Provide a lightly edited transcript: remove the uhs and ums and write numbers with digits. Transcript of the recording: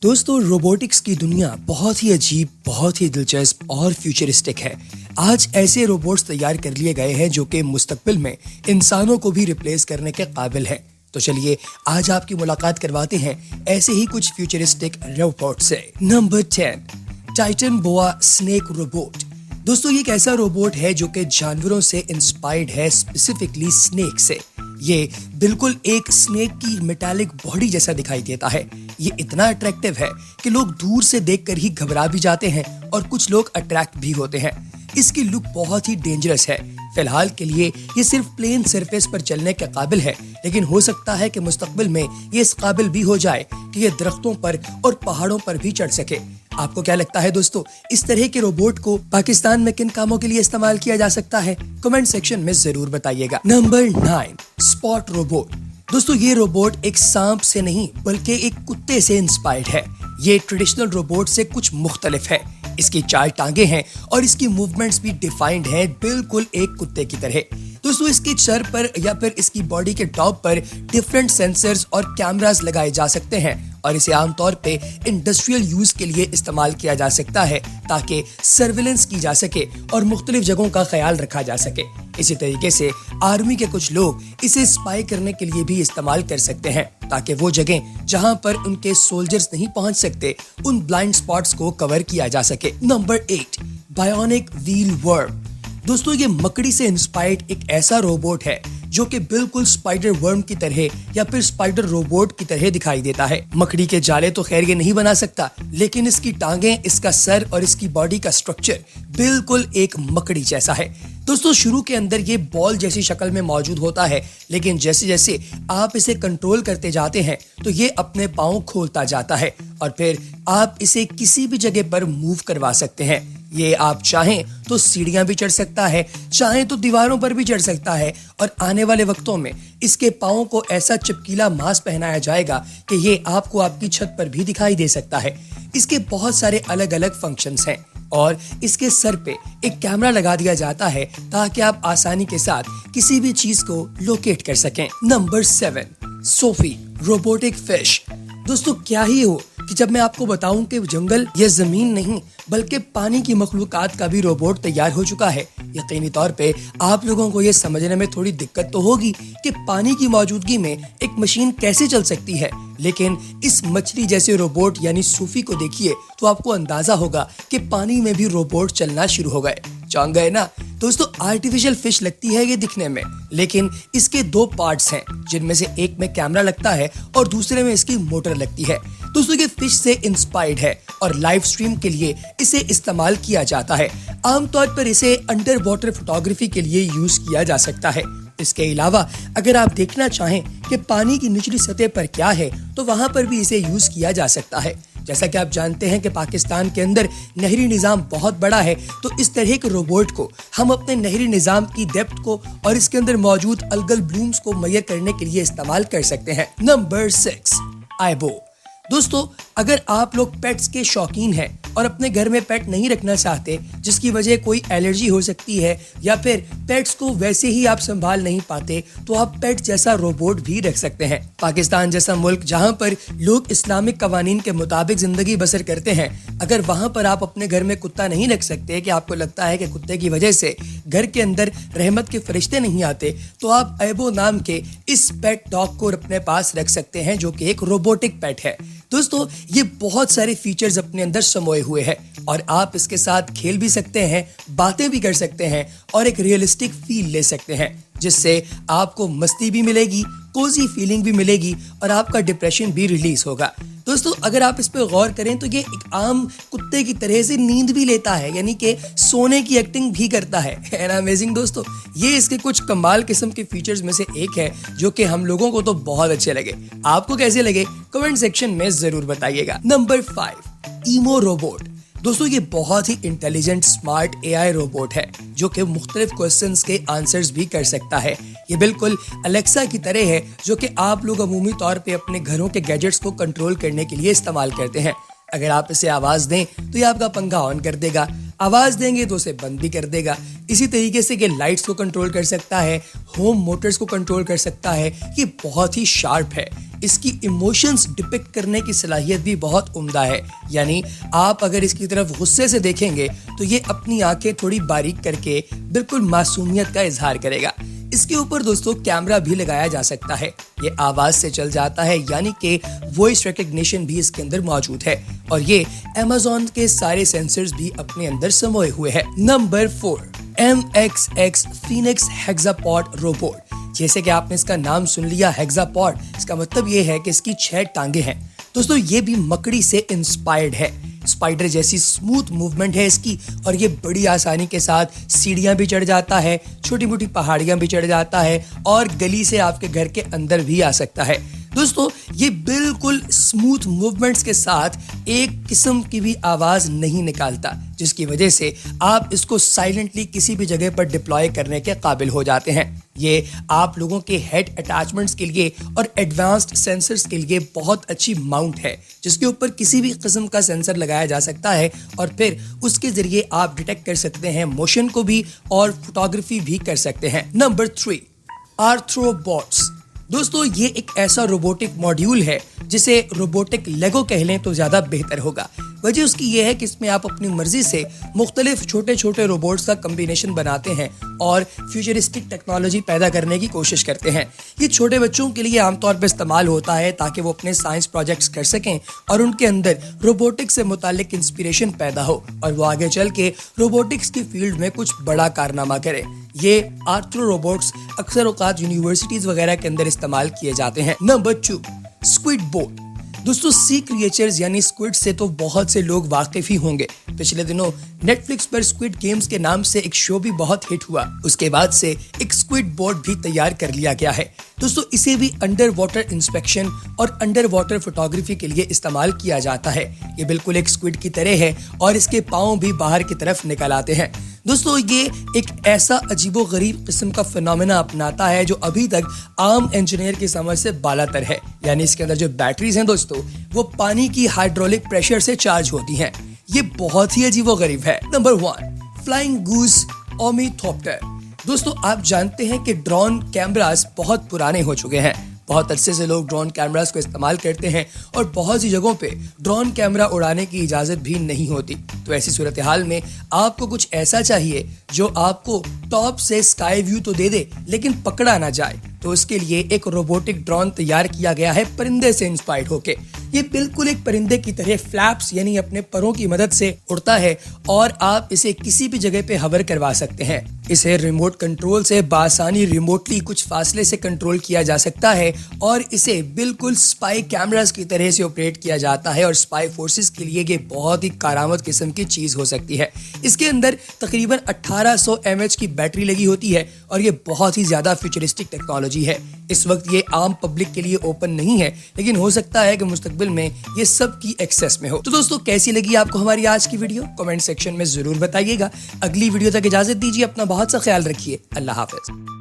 दोस्तों रोबोटिक्स की दुनिया बहुत ही अजीब, बहुत ही दिलचस्प और फ्यूचरिस्टिक है। आज ऐसे रोबोट्स तैयार कर लिए गए हैं जो कि मुस्तकबिल में इंसानों को भी रिप्लेस करने के काबिल हैं। तो चलिए आज आपकी मुलाकात करवाते हैं ऐसे ही कुछ फ्यूचरिस्टिक रोबोट से। नंबर 10, टाइटन बोआ स्नेक रोबोट। दोस्तों ये एक ऐसा रोबोट है जो कि जानवरों से इंस्पायर्ड है, स्पेसिफिकली स्नेक से। ये बिल्कुल एक स्नेक की मेटालिक बॉडी जैसा दिखाई देता है। ये इतना अट्रैक्टिव है कि लोग दूर से देखकर ही घबरा भी जाते हैं और कुछ लोग अट्रैक्ट भी होते हैं। इसकी लुक बहुत ही डेंजरस है। फिलहाल के लिए ये सिर्फ प्लेन सरफेस पर चलने के काबिल है, लेकिन हो सकता है कि मुस्तकबिल में ये इस काबिल भी हो जाए कि ये दरख्तों पर और पहाड़ों पर भी चढ़ सके। आपको क्या लगता है दोस्तों, इस तरह के रोबोट को पाकिस्तान में किन कामों के लिए इस्तेमाल किया जा सकता है? कमेंट सेक्शन में जरूर बताइएगा। Number 9, spot robot. दोस्तों ये रोबोट एक सांप से नहीं बल्कि एक कुत्ते से इंस्पायर्ड है। ये ट्रेडिशनल रोबोट से कुछ मुख्तलिफ है। इसकी 4 टांगे हैं और इसकी मूवमेंट्स भी डिफाइंड हैं, बिल्कुल एक कुत्ते की तरह। दोस्तों इसके सर पर या फिर इसकी बॉडी के टॉप पर डिफरेंट सेंसर्स और कैमरास लगाए जा सकते हैं और इसे आमतौर पे इंडस्ट्रियल यूज के लिए इस्तेमाल किया जा सकता है ताकि सर्विलेंस की जा सके और मुख्तलिफ जगहों का ख्याल रखा जा सके। इसी तरीके से आर्मी के कुछ लोग इसे स्पाई करने के लिए भी इस्तेमाल कर सकते हैं ताकि वो जगह जहां पर उनके सोल्जर्स नहीं पहुंच सकते उन ब्लाइंड स्पॉट्स को कवर किया जा सके। Number 8, bionic wheel worm. दोस्तों ये मकड़ी से इंस्पायर्ड एक ऐसा रोबोट है जो कि बिल्कुल स्पाइडर वर्म की तरह या फिर स्पाइडर रोबोट की तरह दिखाई देता है। मकड़ी के जाले तो खैर ये नहीं बना सकता, लेकिन इसकी टांगें, इसका सर और इसकी बॉडी का स्ट्रक्चर बिल्कुल एक मकड़ी जैसा है। दोस्तों शुरू के अंदर ये बॉल जैसी शक्ल में मौजूद होता है, लेकिन जैसे जैसे आप इसे कंट्रोल करते जाते हैं तो ये अपने पाँव खोलता जाता है और फिर आप इसे किसी भी जगह पर मूव करवा सकते हैं। ये आप चाहें तो सीढ़ियां भी चढ़ सकता है, चाहें तो दीवारों पर भी चढ़ सकता है और आने वाले वक्तों में इसके पाँव को ऐसा चिपकीला मांस पहनाया जाएगा कि ये आपको आपकी छत पर भी दिखाई दे सकता है। इसके बहुत सारे अलग अलग फंक्शंस हैं और इसके सर पे एक कैमरा लगा दिया जाता है ताकि आप आसानी के साथ किसी भी चीज को लोकेट कर सकें। Number 7, Sophie robotic fish. दोस्तों क्या ही हो कि जब मैं आपको बताऊं कि जंगल या जमीन नहीं बल्कि पानी की मखलूकात का भी रोबोट तैयार हो चुका है। यकीनी तौर पे आप लोगों को ये समझने में थोड़ी दिक्कत तो होगी कि पानी की मौजूदगी में एक मशीन कैसे चल सकती है, लेकिन इस मछली जैसे रोबोट यानी सूफी को देखिए तो आपको अंदाजा होगा कि पानी में भी रोबोट चलना शुरू हो गए। चौंक गए ना? दोस्तों आर्टिफिशियल फिश लगती है ये दिखने में, लेकिन इसके 2 पार्ट्स हैं जिनमें से एक में कैमरा लगता है और दूसरे में इसकी मोटर लगती है। दोस्तों ये फिश से इंस्पायर्ड है और लाइव स्ट्रीम के लिए इसे इस्तेमाल किया जाता है। आमतौर पर इसे अंडर वाटर फोटोग्राफी के लिए यूज किया जा सकता है। इसके अलावा अगर आप देखना चाहें कि पानी की निचली सतह पर क्या है तो वहां पर भी इसे यूज किया जा सकता है। जैसा कि आप जानते हैं कि पाकिस्तान के अंदर नहरी निज़ाम बहुत बड़ा है, तो इस तरह के रोबोट को हम अपने नहरी निज़ाम की डेप्थ को और इसके अंदर मौजूद अलगल ब्लूम्स को मेजर करने के लिए इस्तेमाल कर सकते हैं। नंबर 6, आइबो। दोस्तों अगर आप लोग पेट्स के शौकीन हैं और अपने घर में पेट नहीं रखना चाहते जिसकी वजह कोई एलर्जी हो सकती है या फिर पेट्स को वैसे ही आप संभाल नहीं पाते, तो आप पेट जैसा रोबोट भी रख सकते हैं। पाकिस्तान जैसा मुल्क जहां पर लोग इस्लामिक कवानीन के मुताबिक जिंदगी बसर करते हैं, अगर वहां पर आप अपने घर में कुत्ता नहीं रख सकते कि आपको लगता है कि कुत्ते की वजह से घर के अंदर रहमत के फरिश्ते नहीं आते, तो आप ऐबो नाम के इस पेट डॉग को अपने पास रख सकते हैं जो कि एक रोबोटिक पेट है। दोस्तों ये बहुत सारे फीचर्स अपने अंदर समोए हुए हैं और आप इसके साथ खेल भी सकते हैं, बातें भी कर सकते हैं और एक रियलिस्टिक फील ले सकते हैं, जिससे आपको मस्ती भी मिलेगी, कोजी फीलिंग भी मिलेगी और आपका डिप्रेशन भी रिलीज होगा। दोस्तों अगर आप इस पर गौर करें तो ये एक आम कुत्ते की तरह से नींद भी लेता है, यानी कि सोने की एक्टिंग भी करता है ना अमेजिंग दोस्तों। ये इसके कुछ कमाल किस्म के फीचर्स में से एक है जो कि हम लोगों को तो बहुत अच्छे लगे। आपको कैसे लगे कमेंट सेक्शन में जरूर बताइएगा। Number 5, Emo robot. दोस्तों ये बहुत ही इंटेलिजेंट स्मार्ट एआई रोबोट है जो कि मुख्तलिफ क्वेश्चंस के आंसर्स भी कर सकता है। ये बिल्कुल अलेक्सा की तरह है जो कि आप लोग अमूमी तौर पे अपने घरों के गैजेट्स को कंट्रोल करने के लिए इस्तेमाल करते हैं। अगर आप इसे आवाज दें तो ये आपका पंखा ऑन कर देगा, आवाज देंगे तो उसे बंद भी कर देगा। इसी तरीके से ये लाइट्स को कंट्रोल कर सकता है, होम मोटर्स को कंट्रोल कर सकता है। ये बहुत ही शार्प है। इसकी इमोशंस डिपिक्ट करने की सलाहियत भी बहुत उम्दा है। यानी आप अगर इसकी तरफ गुस्से से देखेंगे तो ये अपनी आंखें थोड़ी बारीक करके बिल्कुल मासूमियत का इजहार करेगा। इसके ऊपर दोस्तों कैमरा भी लगाया जा सकता है। ये आवाज से चल जाता है, यानी कि वॉइस रिकग्निशन भी इसके अंदर मौजूद है और ये Amazon के सारे सेंसर्स भी अपने अंदर समोए हुए हैं। Number 4, MXX Phoenix Hexapod robot. जैसे कि आपने इसका नाम सुन लिया हेक्सापॉड, इसका मतलब ये है कि इसकी 6 टांगे हैं। दोस्तों ये भी मकड़ी से इंस्पायर्ड है। स्पाइडर जैसी स्मूथ मूवमेंट है इसकी और ये बड़ी आसानी के साथ सीढ़ियां भी चढ़ जाता है, छोटी मोटी पहाड़ियां भी चढ़ जाता है और गली से आपके घर के अंदर भी आ सकता है। दोस्तों ये बिल्कुल स्मूथ मूवमेंट्स के साथ एक किस्म की भी आवाज नहीं निकालता, जिसकी वजह से आप इसको साइलेंटली किसी भी जगह पर डिप्लॉय करने के काबिल हो जाते हैं। ये आप लोगों के हेड अटैचमेंट्स के लिए और एडवांस्ड सेंसर्स के लिए बहुत अच्छी माउंट है, जिसके ऊपर किसी भी किस्म का सेंसर लगाया जा सकता है और फिर उसके जरिए आप डिटेक्ट कर सकते हैं मोशन को भी और फोटोग्राफी भी कर सकते हैं। नंबर 3, आर्थ्रोबॉट्स। दोस्तों ये एक ऐसा रोबोटिक मॉड्यूल है जिसे रोबोटिक लेगो कह लें तो ज्यादा बेहतर होगा। वजह उसकी ये है कि इसमें आप अपनी मर्जी से मुख्तलिफ छोटे छोटे रोबोट्स का कम्बिनेशन बनाते हैं और फ्यूचरिस्टिक टेक्नोलॉजी पैदा करने की कोशिश करते हैं। ये छोटे बच्चों के लिए आमतौर पर इस्तेमाल होता है ताकि वो अपने साइंस प्रोजेक्ट्स कर सकें और उनके अंदर रोबोटिक्स से मुतालिक इंस्पिरेशन पैदा हो और वो आगे चल के रोबोटिक्स की फील्ड में कुछ बड़ा कारनामा करें। ये आर्थ्रो रोबोट्स अक्सर औकात यूनिवर्सिटीज वगैरह के अंदर इस्तेमाल किए जाते हैं। Number 2, squid boat. दोस्तों सी क्रिएचर्स यानी स्क्विड से तो बहुत से लोग वाकिफ ही होंगे। पिछले दिनों नेटफ्लिक्स पर स्क्विड गेम्स के नाम से एक शो भी बहुत हिट हुआ। उसके बाद से एक स्क्विड बोट भी तैयार कर लिया गया है। दोस्तों इसे भी अंडर वाटर इंस्पेक्शन और अंडर वाटर फोटोग्राफी के लिए इस्तेमाल किया जाता है। ये बिल्कुल एक स्क्विड की तरह है और इसके पाँव भी बाहर की तरफ निकल आते हैं। दोस्तों ये एक ऐसा अजीबोगरीब किस्म का फिनोमेना अपनाता है जो अभी तक आम इंजीनियर की समझ से बालातर है। यानी इसके अंदर जो बैटरीज हैं दोस्तों वो पानी की हाइड्रोलिक प्रेशर से चार्ज होती हैं। ये बहुत ही अजीबोगरीब है। Number 1, flying goose ornithopter. दोस्तों आप जानते हैं कि ड्रोन कैमरास बहुत पुराने हो चुके हैं। बहुत अरसे से लोग ड्रोन कैमरास को इस्तेमाल करते हैं और बहुत सी जगहों पे ड्रोन कैमरा उड़ाने की इजाज़त भी नहीं होती। तो ऐसी सूरत हाल में आपको कुछ ऐसा चाहिए जो आपको टॉप से स्काई व्यू तो दे दे लेकिन पकड़ा ना जाए। तो उसके लिए एक रोबोटिक ड्रोन तैयार किया गया है परिंदे से इंस्पायर्ड होके। ये बिल्कुल एक परिंदे की तरह फ्लैप्स यानी अपने परों की मदद से उड़ता है और आप इसे किसी भी जगह पे हवर करवा सकते हैं। इसे रिमोट कंट्रोल से बासानी रिमोटली कुछ फासले से कंट्रोल किया जा सकता है और इसे बिल्कुल स्पाई कैमरास की तरह से ऑपरेट किया जाता है और स्पाई फोर्सेस के लिए ये बहुत ही कारामद किस्म की चीज हो सकती है। इसके अंदर तकरीबन 1800 mAh की बैटरी लगी होती है और ये बहुत ही ज्यादा फ्यूचरिस्टिक टेक्नोलॉजी है। इस वक्त ये आम पब्लिक के लिए ओपन नहीं है, लेकिन हो सकता है कि मुस्तकबिल में ये सब की एक्सेस में हो। तो दोस्तों कैसी लगी आपको हमारी आज की वीडियो? कमेंट सेक्शन में जरूर बताइएगा। अगली वीडियो तक इजाजत दीजिए, अपना बहुत सा ख्याल रखिए। अल्लाह हाफिज।